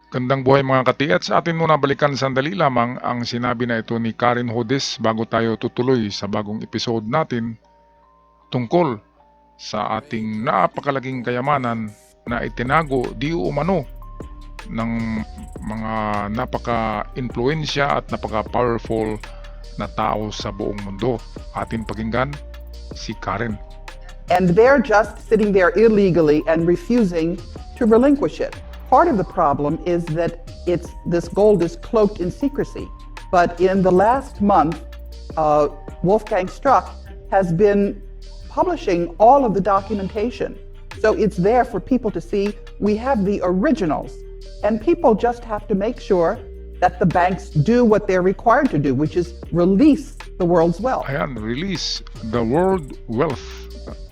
Gandang buhay mga katiats. Sa atin muna balikan sandali lamang ang sinabi na ito ni Karen Hodes bago tayo tutuloy sa bagong episode natin tungkol sa ating napakalaging kayamanan na itinago di umano ng mga napaka-influensya at napaka-powerful na tao sa buong mundo. Atin pakinggan si Karen. And they're just sitting there illegally and refusing to relinquish it. Part of the problem is that this gold is cloaked in secrecy. But in the last month, Wolfgang Struck has been publishing all of the documentation. So it's there for people to see. We have the originals. And people just have to make sure that the banks do what they're required to do, which is release the world's wealth. Ayan, release the world wealth.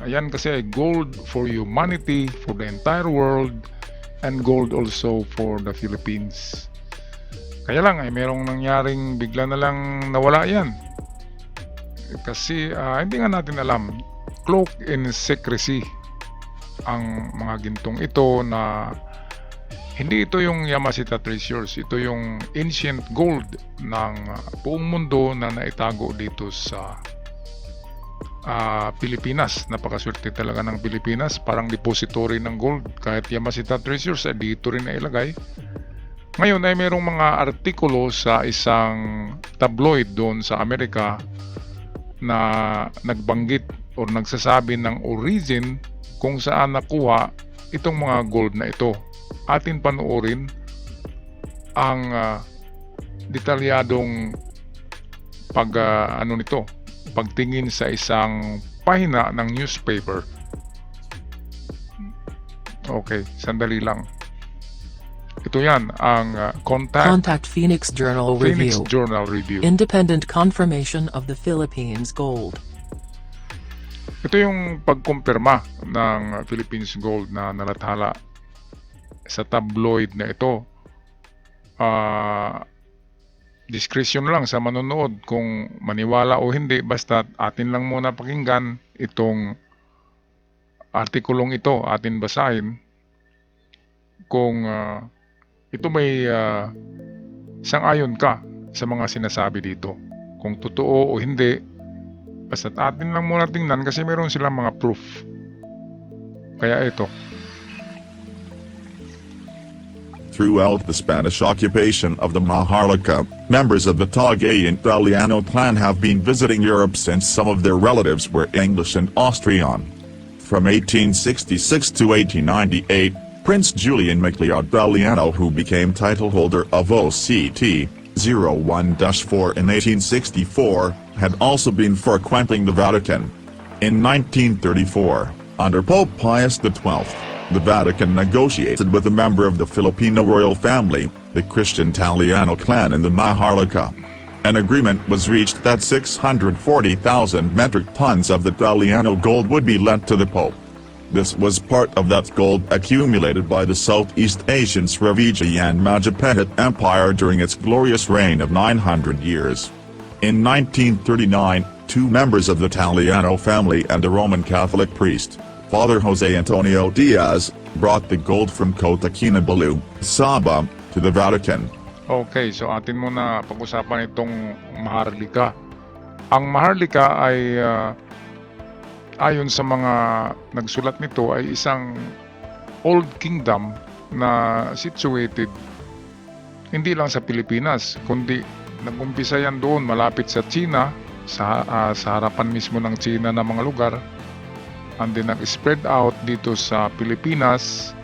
Ayan kasi gold for humanity, for the entire world, and gold also for the Philippines. Kaya lang ay merong nangyaring bigla na lang nawala yan. Kasi hindi nga natin alam, cloak in secrecy ang mga gintong ito na hindi ito yung Yamashita Treasures, ito yung ancient gold ng buong mundo na naitago dito sa Pilipinas. Napakaswerte talaga ng Pilipinas, parang depository ng gold. Kahit Yamashita Treasures ay dito rin nailagay. Ngayon ay merong mga artikulo sa isang tabloid doon sa Amerika na nagbanggit o nagsasabi ng origin kung saan nakuha itong mga gold na ito. Atin panoorin ang detalyadong pagtingin sa isang pahina ng newspaper. Okay, sandali lang. Ito yan, ang Contact Phoenix Journal Phoenix Review. Journal Review. Independent confirmation of the Philippines gold. Ito yung pagkumpirma ng Philippines Gold na nalathala sa tabloid na ito. Discretion lang sa manonood kung maniwala o hindi, basta atin lang muna pakinggan itong artikulong ito, atin basahin kung ito may sang-ayon ka sa mga sinasabi dito, kung totoo o hindi, basta atin lang muna tingnan kasi meron silang mga proof. Kaya ito. Throughout the Spanish occupation of the Maharlika, members of the Tagay and Italiano clan have been visiting Europe since some of their relatives were English and Austrian. From 1866 to 1898, Prince Julian Macleod Italiano, who became title holder of OCT 01-4 in 1864, had also been frequenting the Vatican. In 1934, under Pope Pius XII, the Vatican negotiated with a member of the Filipino royal family, the Christian Italiano clan in the Maharlika. An agreement was reached that 640,000 metric tons of the Italiano gold would be lent to the Pope. This was part of that gold accumulated by the Southeast Asian Srivijaya and Majapahit Empire during its glorious reign of 900 years. In 1939, two members of the Italiano family and a Roman Catholic priest, Father Jose Antonio Diaz, brought the gold from Kota Kinabalu, Sabah, to the Vatican. Okay, so atin muna pag-usapan itong Maharlika. Ang Maharlika ay ayon sa mga nagsulat nito ay isang old kingdom na situated hindi lang sa Pilipinas, kundi nag-umpisa yan doon malapit sa China, sa harapan mismo ng China na mga lugar, and then nag-spread out dito sa Pilipinas,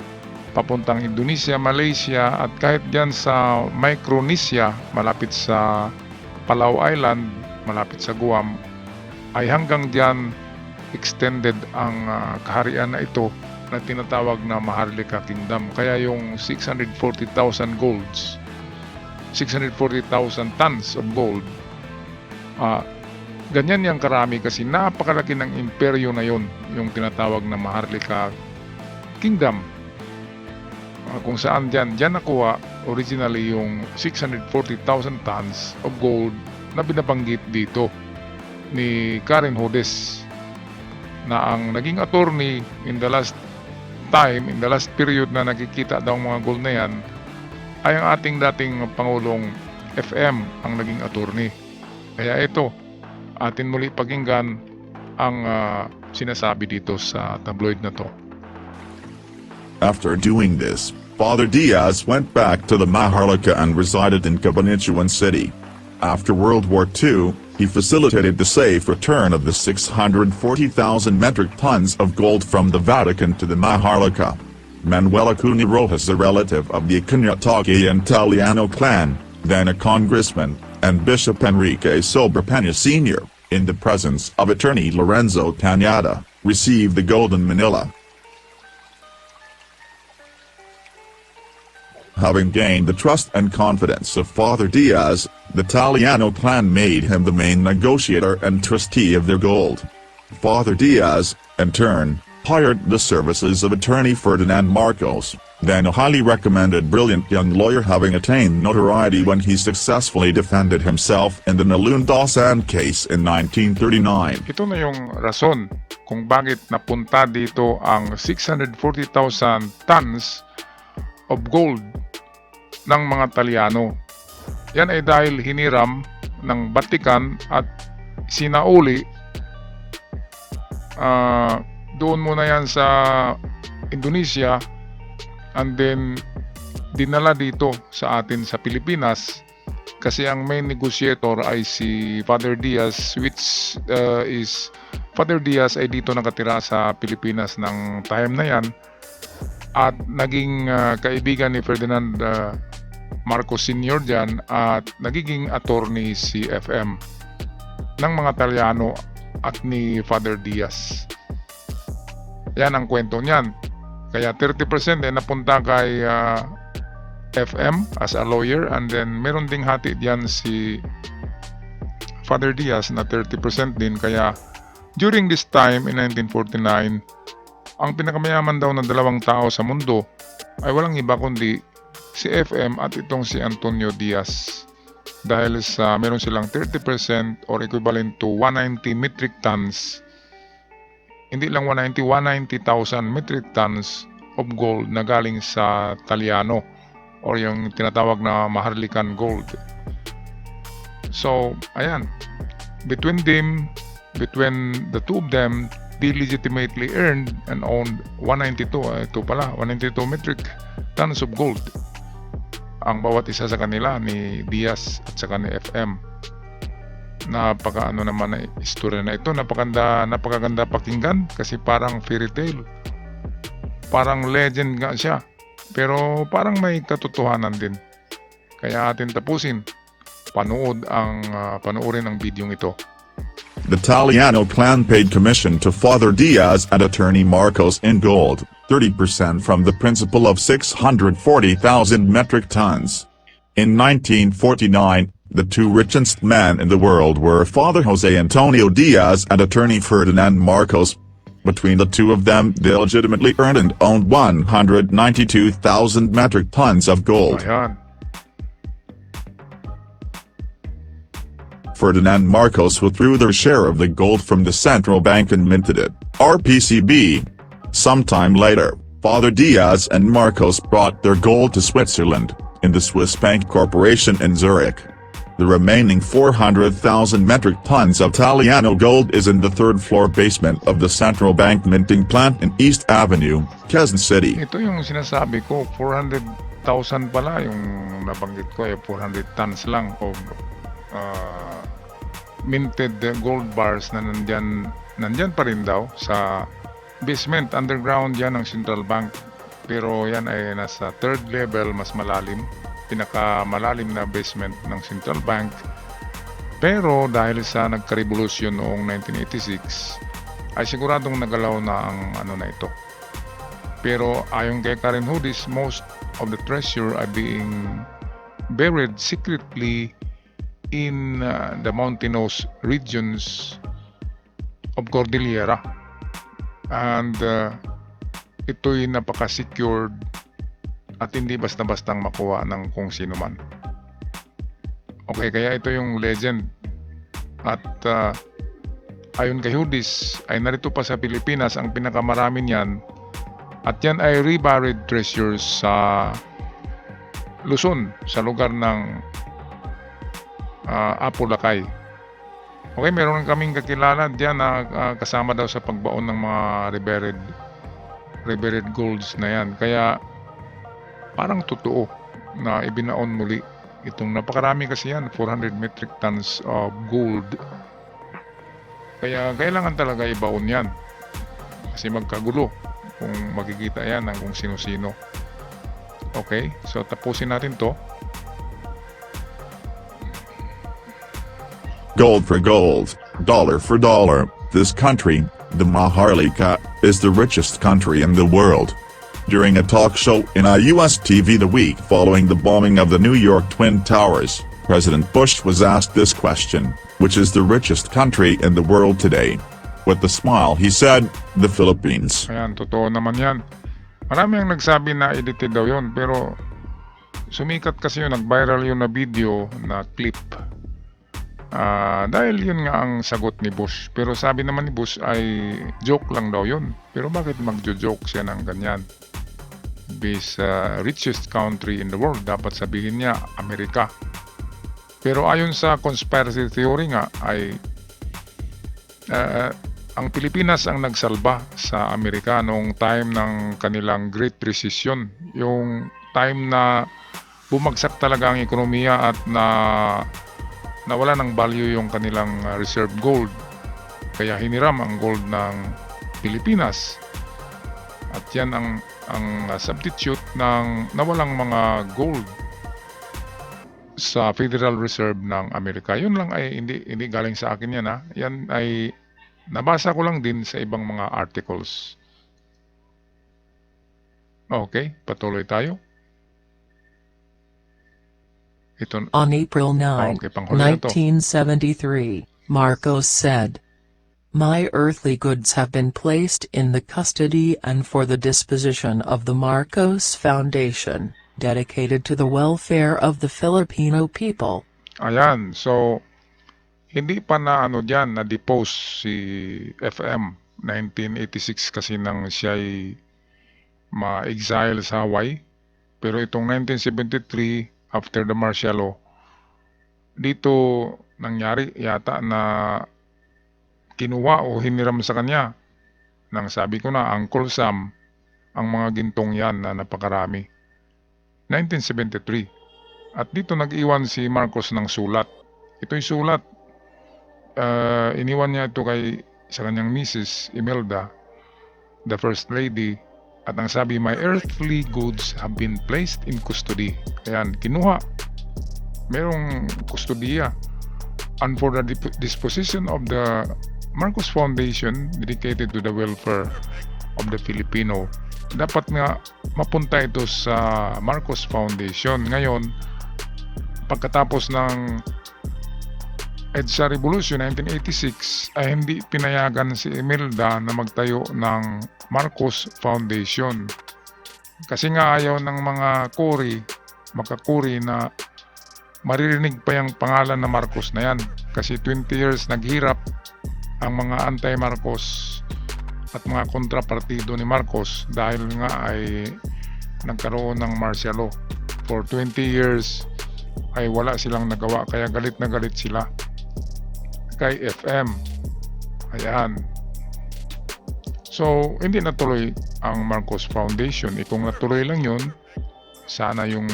papuntang Indonesia, Malaysia, at kahit dyan sa Micronesia, malapit sa Palau Island, malapit sa Guam, ay hanggang dyan extended ang kaharian na ito na tinatawag na Maharlika Kingdom. Kaya yung 640,000 golds, 640,000 tons of gold, ganyan yung karami kasi napakalaki ng imperyo na yon, yung tinatawag na Maharlika Kingdom, kung saan dyan nakuha originally yung 640,000 tons of gold na binabanggit dito ni Karen Hodes, na ang naging attorney in the last period na nakikita daw mga gold na yan ay ang ating dating Pangulong FM ang naging attorney. Kaya ito, atin muli pakinggan ang sinasabi dito sa tabloid na to. After doing this, Father Diaz went back to the Maharlika and resided in Cabanatuan City. After World War II, he facilitated the safe return of the 640,000 metric tons of gold from the Vatican to the Maharlika. Manuel Acuña Rojas, a relative of the Acuña Italiano clan, then a congressman, and Bishop Enrique Sobrepena Sr., in the presence of attorney Lorenzo Cañada, received the gold in Manila. Having gained the trust and confidence of Father Diaz, the Italiano clan made him the main negotiator and trustee of their gold. Father Diaz, in turn, hired the services of attorney Ferdinand Marcos, then a highly recommended brilliant young lawyer having attained notoriety when he successfully defended himself in the Nalundasan case in 1939. Ito na yung rason kung bakit napunta dito ang 640,000 tons of gold ng mga Talyano. Yan ay dahil hiniram ng Vatican at sinauli doon muna yan sa Indonesia and then dinala dito sa atin sa Pilipinas kasi ang main negotiator ay si Father Diaz, which is Father Diaz ay dito nakatira sa Pilipinas ng time na yan at naging kaibigan ni Ferdinand Marcos Sr. dyan at nagiging attorney si FM ng mga Talyano at ni Father Diaz. Yan ang kwento niyan. Kaya 30% napunta kay FM as a lawyer and then meron ding hati diyan si Father Diaz na 30% din. Kaya during this time in 1949, ang pinakamayaman daw na dalawang tao sa mundo ay walang iba kundi si FM at itong si Antonio Diaz. Dahil sa meron silang 30% or equivalent to 190 metric tons. Hindi lang 190,000 metric tons of gold na galing sa Talyano or yung tinatawag na Maharlikan gold. So, ayan. Between the two of them, they legitimately earned and owned 192 metric tons of gold. Ang bawat isa sa kanila ni Diaz at saka ni FM. Napakaano naman na istorya na ito, napakaganda pakinggan kasi parang fairy tale. Parang legend nga siya. Pero parang may katotohanan din. Kaya atin tapusin. Panoorin ang video ito. The Italiano clan paid commission to Father Diaz and attorney Marcos in gold, 30% from the principal of 640,000 metric tons. In 1949, the two richest men in the world were Father Jose Antonio Diaz and attorney Ferdinand Marcos. Between the two of them, they legitimately earned and owned 192,000 metric tons of gold. Ayan. Ferdinand Marcos withdrew their share of the gold from the central bank and minted it, RPCB. Sometime later, Father Diaz and Marcos brought their gold to Switzerland, in the Swiss Bank Corporation in Zurich. The remaining 400,000 metric tons of Italiano gold is in the third-floor basement of the central bank minting plant in East Avenue, Quezon City. Ito yung sinasabi ko, 400,000 pala yung nabanggit ko, 400 tons lang of minted gold bars na nandyan pa rin daw sa basement, underground yan ng Central Bank. Pero yan ay nasa third level, mas malalim, pinakamalalim na basement ng Central Bank. Pero dahil sa nagka-revolusyon noong 1986 ay siguradong nagalaw na ang ano na ito. Pero ayon kay Karen Hoodies, most of the treasure are being buried secretly in the mountainous regions of Cordillera. And ito'y napaka-secured at hindi basta-bastang makuha ng kung sino man. Okay, kaya ito yung legend. At ayon kay Hoodies, ay narito pa sa Pilipinas ang pinakamarami niyan. At yan ay reburied treasures sa Luzon sa lugar ng Apulacay. Okay, meron kaming kakilala diyan na kasama daw sa pagbaon ng mga revered golds na yan. Kaya parang totoo na ibinaon muli itong napakarami kasi yan, 400 metric tons of gold. Kaya kailangan talaga ibaon yan kasi magkagulo kung makikita yan ng kung sino-sino. Okay, so tapusin natin to. Gold for gold, dollar for dollar, this country, the Maharlika, is the richest country in the world. During a talk show in a US TV the week following the bombing of the New York Twin Towers, President Bush was asked this question, which is the richest country in the world today? With a smile he said, the Philippines. Ayan, totoo naman yan. Marami ang nagsabi na edited daw yun, pero sumikat kasi yun, nag-viral yun na video na clip. Dahil yun nga ang sagot ni Bush. Pero sabi naman ni Bush ay joke lang daw yun. Pero bakit magjo-joke siya ng ganyan? This richest country in the world, dapat sabihin niya Amerika. Pero ayon sa conspiracy theory nga ay ang Pilipinas ang nagsalba sa Amerika noong time ng kanilang Great Recession. Yung time na bumagsak talaga ang ekonomiya at nawala ng value yung kanilang reserve gold. Kaya hiniram ang gold ng Pilipinas. At yan ang substitute ng nawalang mga gold sa Federal Reserve ng Amerika. Yun lang ay hindi galing sa akin yan ha. Yan ay nabasa ko lang din sa ibang mga articles. Okay, patuloy tayo. Ito, On April 9, Okay, panghuli na to. 1973, Marcos said, "My earthly goods have been placed in the custody and for the disposition of the Marcos Foundation, dedicated to the welfare of the Filipino people." Ayan, so hindi pa na na-depose si FM 1986 kasi nang siya'y ma-exile sa Hawaii. Pero itong 1973 after the martial law, dito nangyari yata na kinuha o hiniram sa kanya nang sabi ko na Uncle Sam ang mga gintong yan na napakarami. 1973. At dito nag-iwan si Marcos ng sulat. Ito'y sulat. Iniwan niya ito sa kanyang Mrs. Imelda, the First Lady. At ang sabi, "My earthly goods have been placed in custody." Ayan, kinuha. Merong kustodiya. And for the disposition of the Marcos Foundation dedicated to the welfare of the Filipino. Dapat nga mapunta ito sa Marcos Foundation. Ngayon, pagkatapos ng EDSA Revolution 1986 ay hindi pinayagan si Imelda na magtayo ng Marcos Foundation. Kasi nga ayaw ng mga makakuri na maririnig pa yung pangalan na Marcos na yan. Kasi 20 years naghirap ang mga anti-Marcos at mga kontrapartido ni Marcos dahil nga ay nagkaroon ng martial law. For 20 years ay wala silang nagawa, kaya galit na galit sila kay FM. Ayan. So, hindi natuloy ang Marcos Foundation. Kung natuloy lang yun, sana yung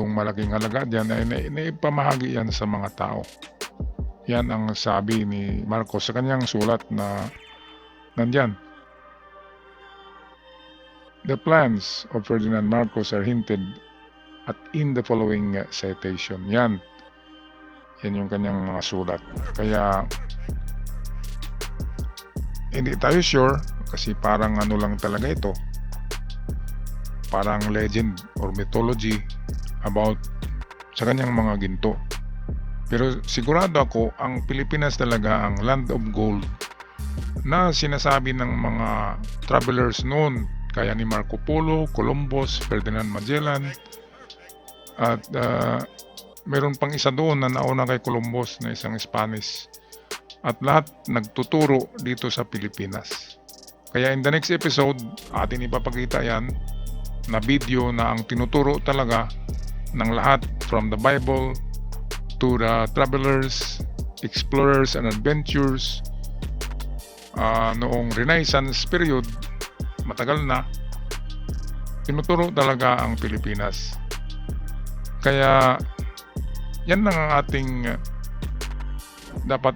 malaking halaga dyan ay naipamahagi yan sa mga tao. Yan ang sabi ni Marcos sa kanyang sulat na nandyan. The plans of Ferdinand Marcos are hinted at in the following citation. Yan yung kanyang mga sulat. Kaya hindi tayo sure kasi parang lang talaga ito. Parang legend or mythology about sa kanyang mga ginto. Pero sigurado ako ang Pilipinas talaga ang land of gold na sinasabi ng mga travelers noon, kaya ni Marco Polo, Columbus, Ferdinand Magellan, at meron pang isa doon na nauna kay Columbus na isang Spanish, at lahat nagtuturo dito sa Pilipinas. Kaya in the next episode atin ipapakita yan na video na ang tinuturo talaga ng lahat from the Bible to the travelers, explorers and adventures noong Renaissance period, matagal na, tinuturo talaga ang Pilipinas. Kaya yan lang ang ating dapat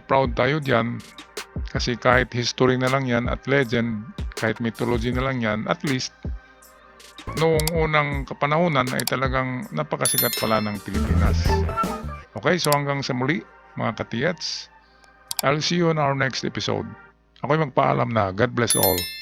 proud tayo diyan, kasi kahit history na lang yan at legend, kahit mythology na lang yan, at least noong unang kapanahunan ay talagang napakasikat pala ng Pilipinas. Okay, so hanggang sa muli mga katiyats, I'll see you on our next episode. Ako'y magpaalam na. God bless all.